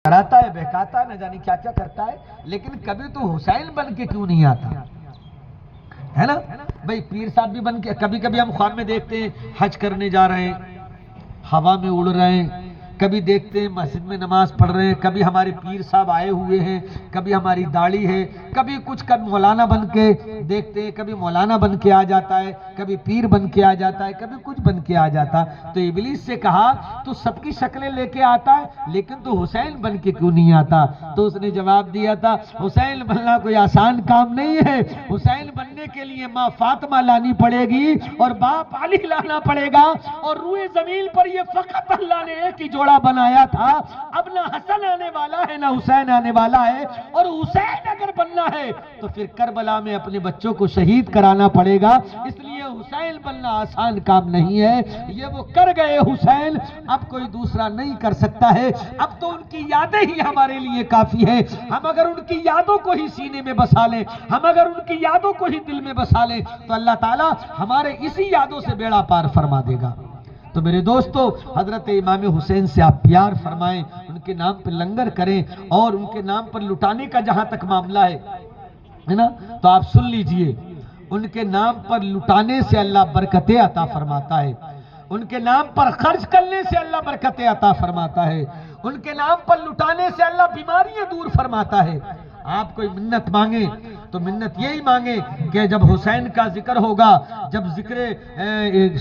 لڑاتا ہے، بہکاتا ہے، نہ جانے کیا کیا کرتا ہے، لیکن کبھی تو حسین بن کے کیوں نہیں آتا ہے نا بھائی؟ پیر صاحب بھی بن کے کبھی کبھی ہم خواب میں دیکھتے ہیں حج کرنے جا رہے ہیں، ہوا میں اڑ رہے ہیں، کبھی دیکھتے ہیں مسجد میں نماز پڑھ رہے ہیں، کبھی ہمارے پیر صاحب آئے ہوئے ہیں، کبھی ہماری داڑھی ہے، کبھی کچھ کبھی مولانا بن کے دیکھتے ہیں، کبھی مولانا بن کے آ جاتا ہے، کبھی پیر بن کے آ جاتا ہے، کبھی کچھ بن کے آ جاتا. تو ابلیس سے کہا تو سب کی شکلیں لے کے آتا ہے لیکن تو حسین بن کے کیوں نہیں آتا؟ تو اس نے جواب دیا تھا حسین بننا کوئی آسان کام نہیں ہے، حسین بننے کے لیے ماں فاطمہ لانی پڑے گی اور باپ علی لانا پڑے گا، اور روئے زمین پر یہ فقط اللہ نے ایک ہی جوڑا بنایا تھا. اب نہ حسن آنے والا ہے نہ حسین آنے والا ہے، اور حسین اگر بننا ہے تو پھر کربلا میں اپنے بچوں کو شہید کرانا پڑے گا. اس لیے حسین بننا آسان کام نہیں ہے، یہ وہ کر گئے حسین، اب کوئی دوسرا نہیں کر سکتا ہے. اب تو ان کی یادیں ہی ہمارے لیے کافی ہے. ہم اگر ان کی یادوں کو ہی سینے میں بسا لیں، ہم اگر ان کی یادوں کو ہی دل میں بسا لیں تو اللہ تعالیٰ ہمارے اسی یادوں سے بیڑا پار فرما دے گا. تو میرے دوستو، حضرت امام حسین سے آپ پیار فرمائیں، ان کے نام پہ لنگر کریں، اور ان کے نام پر لٹانے کا جہاں تک معاملہ ہے نا، تو آپ سن لیجئے، ان کے نام پر لٹانے سے اللہ برکتیں عطا فرماتا ہے، ان کے نام پر خرچ کرنے سے اللہ برکتیں عطا فرماتا ہے، ان کے نام پر لٹانے سے اللہ بیماریاں دور فرماتا ہے. آپ کوئی منت مانگیں تو منت یہی مانگیں کہ جب حسین کا ذکر ہوگا، جب ذکر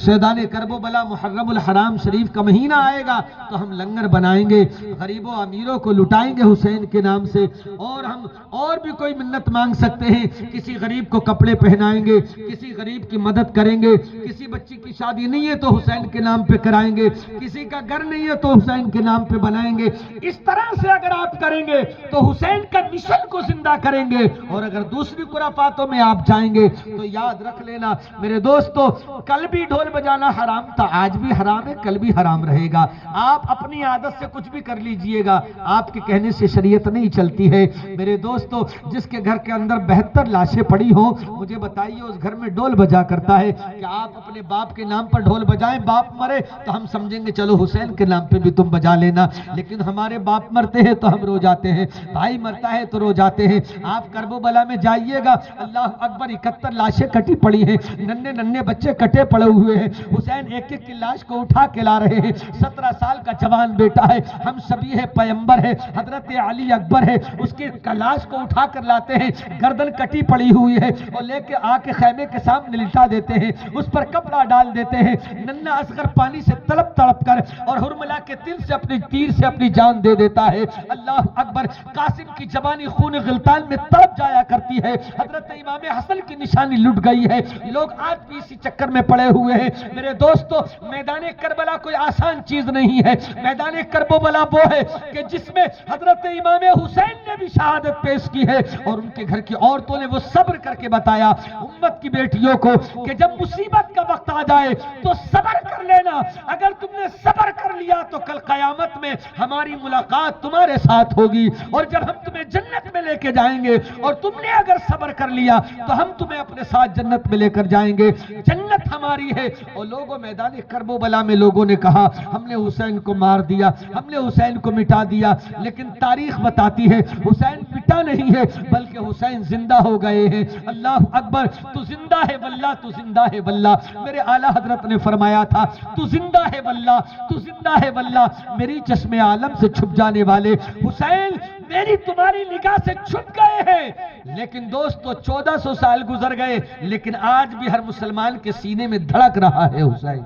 شہدان کرب و بلا محرم الحرام شریف کا مہینہ آئے گا تو ہم لنگر بنائیں گے، غریبوں امیروں کو لٹائیں گے حسین کے نام سے. اور ہم اور بھی کوئی منت مانگ سکتے ہیں، کسی غریب کو کپڑے پہنائیں گے، کسی غریب کی مدد کریں گے، کسی بچی کی شادی نہیں ہے تو حسین کے نام پہ کرائیں گے، کسی کا گھر نہیں ہے تو حسین کے نام پہ بنائیں گے. اس طرح سے اگر آپ کریں گے تو حسین کا مشن کو زندہ کریں گے. اور اگر دوسری خرافاتوں میں آپ جائیں گے تو یاد رکھ لینا میرے دوستو، کل بھی ڈھول بجانا حرام تھا، آج بھی حرام ہے، کل بھی حرام رہے گا. آپ اپنی عادت سے کچھ بھی کر لیجئے گا، آپ کے کہنے سے شریعت نہیں چلتی ہے. میرے دوستو، جس کے گھر کے اندر 72 لاشیں پڑی ہوں، مجھے بتائیے اس گھر میں ڈھول بجا کرتا ہے کہ آپ اپنے باپ کے نام پر ڈھول بجائیں؟ باپ مرے تو ہم سمجھیں گے چلو حسین کے نام پہ بھی تم بجا لینا، لیکن ہمارے باپ مرتے ہیں تو ہم رو جاتے ہیں، بھائی مرتا ہے تو رو جاتے ہیں. آپ کرب و بلا میں جائیے گا، اللہ اکبر، 71 لاشیں کٹی پڑی ہیں، ننھے ننھے بچے کٹے پڑے ہوئے ہیں. حسین ایک ایک کی لاش کو اٹھا کے لا رہے ہیں. 17 سال کا جوان بیٹا ہے، ہم سبھی ہے، پیمبر ہے، حضرت علی اکبر ہے، اس کی لاش کو اٹھا کر لاتے ہیں، گردن کٹی پڑی ہوئی ہے، اور لے کے آ کے خیمے کے سامنے لٹا دیتے ہیں، اس پر کپڑا ڈال دیتے ہیں. ننھا اصغر پانی سے تڑپ تڑپ کر اور ہرملا کے تیر سے اپنی جان دے دیتا ہے. اللہ اکبر. قاسم کی جوانی خون غلطان میں تڑپ جایا کرتی ہے. حضرت امام حسن کی نشانی لٹ گئی ہے. لوگ آج بھی اسی چکر میں پڑے ہوئے ہیں. میرے دوستو، میدان کربلا کوئی آسان چیز نہیں ہے. میدان کربلا وہ ہے کہ جس میں حضرت امام حسین نے بھی شہادت پیش کی ہے، اور ان کے گھر کی عورتوں نے وہ صبر کر کے بتایا امت کی بیٹیوں کو کہ جب مصیبت کا وقت آ جائے تو صبر کر لینا. اگر تم نے صبر کر لیا تو کل قیامت میں ہماری ملاقات تمہارے ساتھ ہوگی، اور جب ہم تمہیں جنت میں لے کے جائیں گے، اور تم نے اگر صبر کر لیا تو ہم تمہیں اپنے ساتھ جنت میں لے کر جائیں گے. جنت ہماری ہے. اور لوگوں میدان کرب و بلا میں لوگوں نے کہا ہم نے حسین کو مار دیا، ہم نے حسین کو مٹا دیا، لیکن تاریخ بتاتی ہے حسین مٹا نہیں ہے بلکہ حسین زندہ ہو گئے ہیں. اللہ اکبر. تو زندہ ہے واللہ، تو زندہ ہے واللہ. میرے اعلیٰ حضرت نے فرمایا تھا تو زندہ ہے واللہ، تو زندہ ہے واللہ. میری چشم عالم سے چھپ جانے والے حسین میری تمہاری نگاہ سے چھپ گئے ہیں. لیکن دوستو 1400 سال گزر گئے، لیکن آج بھی ہر مسلمان کے سینے میں دھڑک رہا ہے حسین.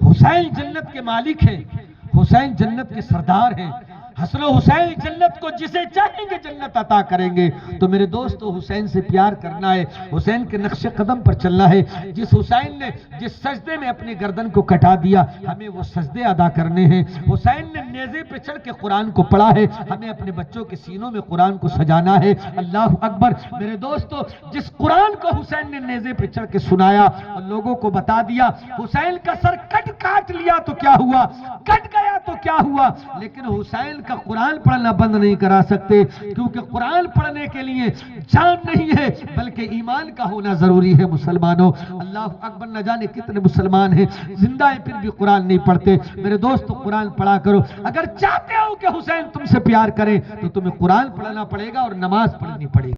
حسین جنت کے مالک ہیں، حسین جنت کے سردار ہیں. حسن و حسین جنت کو جسے چاہیں گے جنت عطا کریں گے. تو میرے دوستو، حسین سے پیار کرنا ہے، حسین کے نقش قدم پر چلنا ہے. جس حسین نے جس سجدے میں اپنی گردن کو کٹا دیا، ہمیں وہ سجدے ادا کرنے ہیں. حسین نے نیزے پہ چڑھ کے قرآن کو پڑھا ہے، ہمیں اپنے بچوں کے سینوں میں قرآن کو سجانا ہے. اللہ اکبر. میرے دوستو، جس قرآن کو حسین نے نیزے پہ چڑھ کے سنایا اور لوگوں کو بتا دیا، حسین کا سر کاٹ لیا تو کیا ہوا، کٹ گیا تو کیا ہوا، لیکن حسین کا قرآن پڑھنا بند نہیں کرا سکتے، کیونکہ قرآن پڑھنے کے لیے جان نہیں ہے بلکہ ایمان کا ہونا ضروری ہے۔ مسلمانوں، اللہ اکبر، نہ جانے کتنے مسلمان ہیں زندہ ہیں پھر بھی قرآن نہیں پڑھتے۔ میرے دوستو، قرآن پڑھا کرو۔ اگر چاہتے ہو کہ حسین تم سے پیار کریں تو تمہیں قرآن پڑھنا پڑے گا اور نماز پڑھنی پڑے گی۔